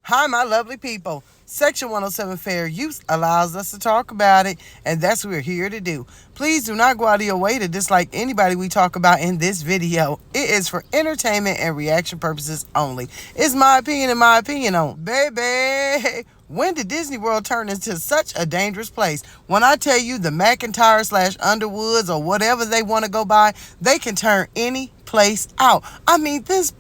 Hi, my lovely people. Section 107 Fair Use allows us to talk about it, and that's what we're here to do. Please do not go out of your way to dislike anybody we talk about in this video. It is for entertainment and reaction purposes only. It's my opinion and my opinion on. Baby, when did Disney World turn into such a dangerous place? When I tell you the Mcintyre/Underwoods or whatever they want to go by, they can turn any place out. I mean, this,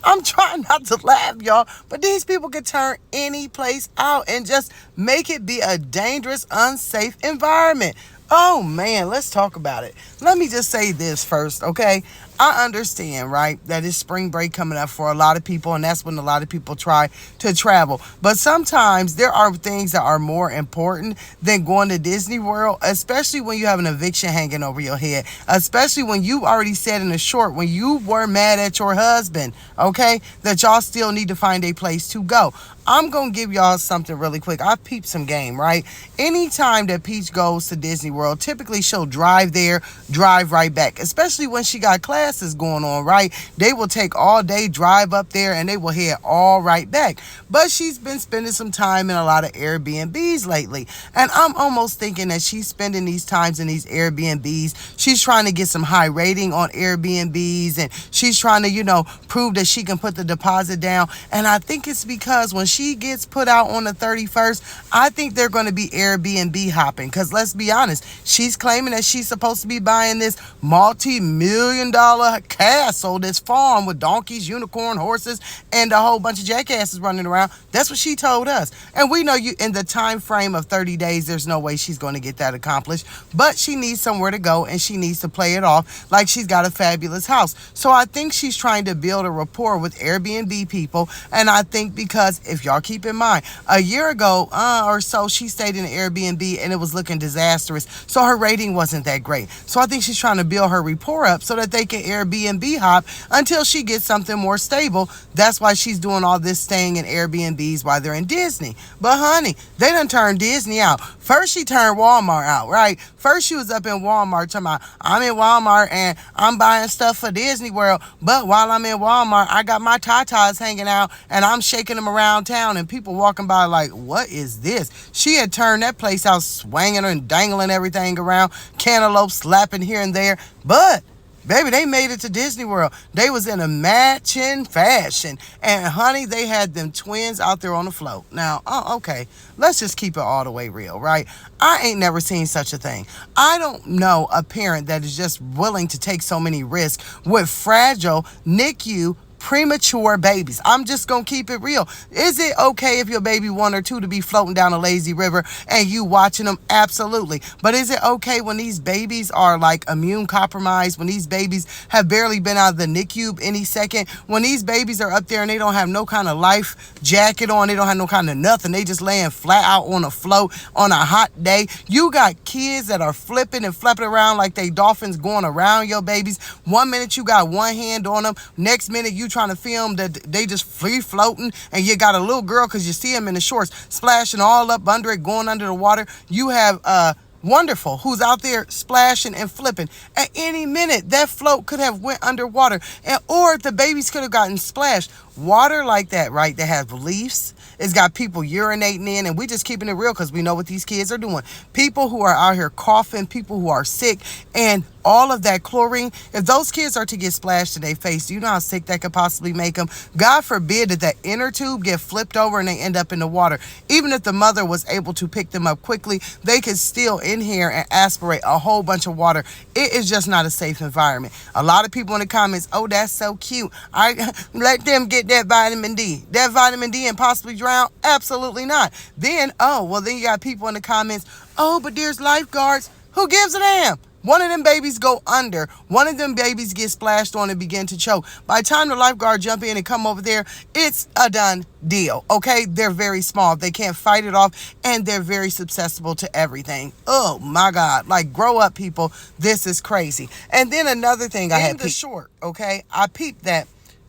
I'm trying not to laugh, y'all, but these people can turn any place out and just make it be a dangerous, unsafe environment. Oh man, let's talk about it. Let me just say this first, okay? I understand, right, that it's spring break coming up for a lot of people, and that's when a lot of people try to travel. But sometimes there are things that are more important than going to Disney World, especially when you have an eviction hanging over your head, especially when you already said in the short, when you were mad at your husband, okay, that y'all still need to find a place to go. I'm going to give y'all something really quick. I peeped some game, right? Anytime that Peach goes to Disney World, typically she'll drive there, drive right back, especially when she got classes going on, right? They will take all day, drive up there, and they will head all right back. But she's been spending some time in a lot of Airbnbs lately, and I'm almost thinking that she's spending these times in these Airbnbs. She's trying to get some high rating on Airbnbs, and she's trying to, prove that she can put the deposit down. And I think it's because when she gets put out on the 31st, I think they're going to be Airbnb hopping, because let's be honest, she's claiming that she's supposed to be buying this multi-million-dollar castle, this farm with donkeys, unicorn horses, and a whole bunch of jackasses running around. That's what she told us, and we know you in the time frame of 30 days there's no way she's going to get that accomplished, but she needs somewhere to go, and she needs to play it off like she's got a fabulous house. So I think she's trying to build a rapport with Airbnb people, and I think because if y'all keep in mind, a year ago or so, she stayed in an Airbnb and it was looking disastrous, so her rating wasn't that great. So I think she's trying to build her rapport up so that they can Airbnb hop until she gets something more stable. That's why she's doing all this staying in Airbnbs while they're in Disney. But honey, they done turned Disney out. First she turned Walmart out, right? First she was up in Walmart talking about, I'm in Walmart and I'm buying stuff for Disney World, but while I'm in Walmart, I got my tatas hanging out and I'm shaking them around town, and people walking by like, what is this? She had turned that place out, swinging and dangling everything around, cantaloupe slapping here and there. But baby, they made it to Disney World. They was in a matching fashion. And honey, they had them twins out there on the float. Now, okay, let's just keep it all the way real, right? I ain't never seen such a thing. I don't know a parent that is just willing to take so many risks with fragile NICU premature babies. I'm just gonna keep it real. Is it okay if your baby 1 or 2 to be floating down a lazy river and you watching them? Absolutely. But is it okay when these babies are like immune compromised, when these babies have barely been out of the NICU any second, when these babies are up there and they don't have no kind of life jacket on, they don't have no kind of nothing, they just laying flat out on a float on a hot day? You got kids that are flipping and flapping around like they dolphins going around your babies. One minute you got one hand on them, next minute you trying to film that they just free floating, and you got a little girl, because you see them in the shorts, splashing all up under it, going under the water. You have Wonderful, who's out there splashing and flipping. At any minute, that float could have went underwater, or the babies could have gotten splashed. Water like that, right, that has leaves, it's got people urinating in, and we just keeping it real because we know what these kids are doing. People who are out here coughing, people who are sick, and all of that chlorine, if those kids are to get splashed in their face, do you know how sick that could possibly make them? God forbid that that inner tube get flipped over and they end up in the water. Even if the mother was able to pick them up quickly, they could still inhale and aspirate a whole bunch of water. It is just not a safe environment. A lot of people in the comments, oh, that's so cute, I let them get that vitamin D. That vitamin D and possibly drown? Absolutely not. Then you got people in the comments, oh, but there's lifeguards. Who gives a damn? One of them babies go under. One of them babies get splashed on and begin to choke. By the time the lifeguard jump in and come over there, it's a done deal, okay? They're very small. They can't fight it off, and they're very susceptible to everything. Oh, my God. Like, grow up, people. This is crazy. And then another thing I had peeped short, okay? I peeped that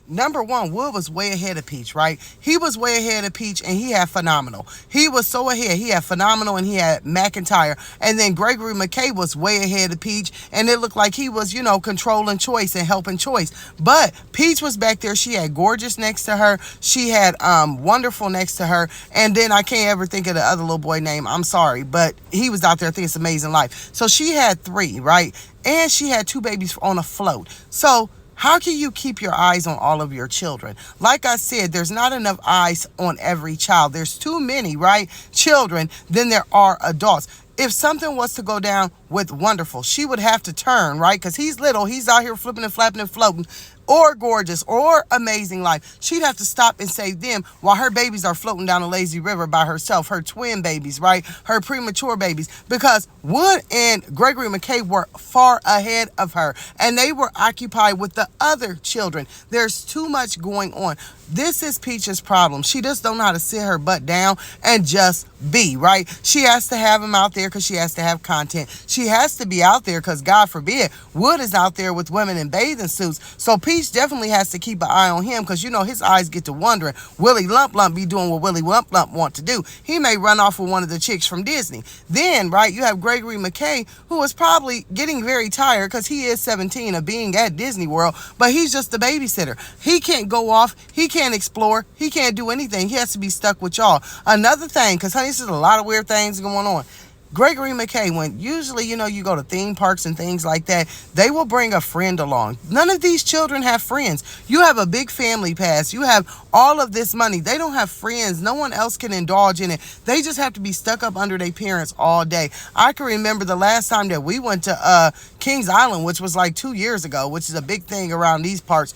number one, Wood was way ahead of Peach, right? He was way ahead of Peach, and he had Phenomenal. He was so ahead. He had Phenomenal, and he had McIntyre. And then Gregory McKay was way ahead of Peach, and it looked like he was, controlling choice and helping choice. But Peach was back there. She had Gorgeous next to her. She had Wonderful next to her. And then I can't ever think of the other little boy name. I'm sorry, but he was out there. I think it's Amazing Life. So she had 3, right? And she had 2 babies on a float. So how can you keep your eyes on all of your children? Like I said, there's not enough eyes on every child. There's too many, right, children than there are adults. If something was to go down with Wonderful, she would have to turn, right? Because he's little. He's out here flipping and flapping and floating. Or Gorgeous or Amazing Life. She'd have to stop and save them while her babies are floating down a lazy river by herself. Her twin babies, right? Her premature babies. Because Wood and Gregory McKay were far ahead of her. And they were occupied with the other children. There's too much going on. This is Peach's problem. She just don't know how to sit her butt down and just be, right? She has to have him out there because she has to have content. She has to be out there because, God forbid, Wood is out there with women in bathing suits. So Peach definitely has to keep an eye on him because, his eyes get to wondering, Willie Lump Lump be doing what Willie Lump Lump want to do. He may run off with one of the chicks from Disney. Then, right, you have Gregory McKay, who is probably getting very tired because he is 17 of being at Disney World, but he's just a babysitter. He can't go off. He can't explore. He can't do anything. He has to be stuck with y'all. Another thing, because, honey, this is a lot of weird things going on. Gregory McKay, when usually, you go to theme parks and things like that, they will bring a friend along. None of these children have friends. You have a big family pass. You have all of this money. They don't have friends. No one else can indulge in it. They just have to be stuck up under their parents all day. I can remember the last time that we went to Kings Island, which was like 2 years ago, which is a big thing around these parts.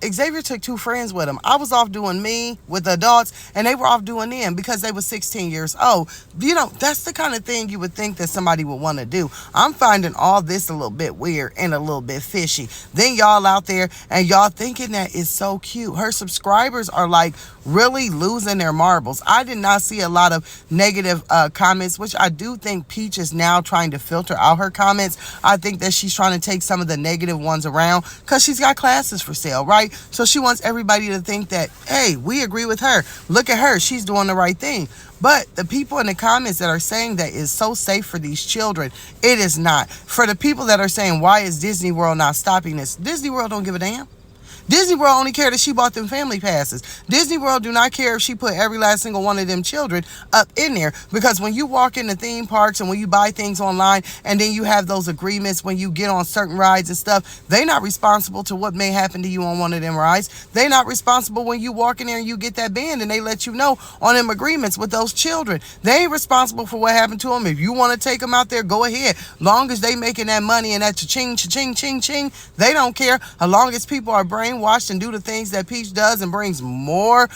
Xavier took 2 friends with him. I was off doing me with adults, and they were off doing them because they were 16 years old. That's the kind of thing you would think that somebody would want to do. I'm finding all this a little bit weird and a little bit fishy. Then y'all out there and y'all thinking that is so cute. Her subscribers are like really losing their marbles. I did not see a lot of negative comments, which I do think Peach is now trying to filter out her comments. I think that she's trying to take some of the negative ones around because she's got classes for sale, right? So she wants everybody to think that, hey, we agree with her. Look at her. She's doing the right thing. But the people in the comments that are saying that is so safe for these children, it is not. For the people that are saying, why is Disney World not stopping this? Disney World don't give a damn. Disney World only care that she bought them family passes. Disney World do not care if she put every last single one of them children up in there. Because when you walk into theme parks and when you buy things online and then you have those agreements when you get on certain rides and stuff, they not responsible to what may happen to you on one of them rides. They not responsible when you walk in there and you get that band and they let you know on them agreements with those children. They ain't responsible for what happened to them. If you want to take them out there, go ahead. Long as they making that money and that cha-ching, cha-ching, ching, ching, they don't care. As long as people are brainwashed and do the things that Peach does and brings more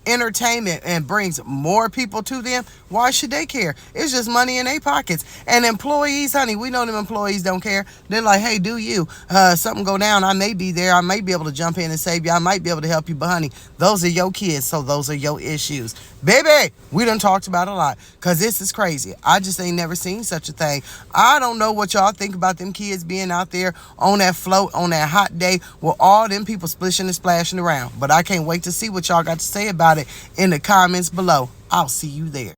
entertainment and brings more people to them, why should they care? It's just money in their pockets. And employees, honey, we know them employees don't care. They're like, hey, do you? Something go down, I may be there. I may be able to jump in and save you. I might be able to help you. But, honey, those are your kids, so those are your issues. Baby, we done talked about a lot because this is crazy. I just ain't never seen such a thing. I don't know what y'all think about them kids being out there on that float on that hot day with all them people splishing and splashing around. But I can't wait to see what y'all got to say about it in the comments below. I'll see you there.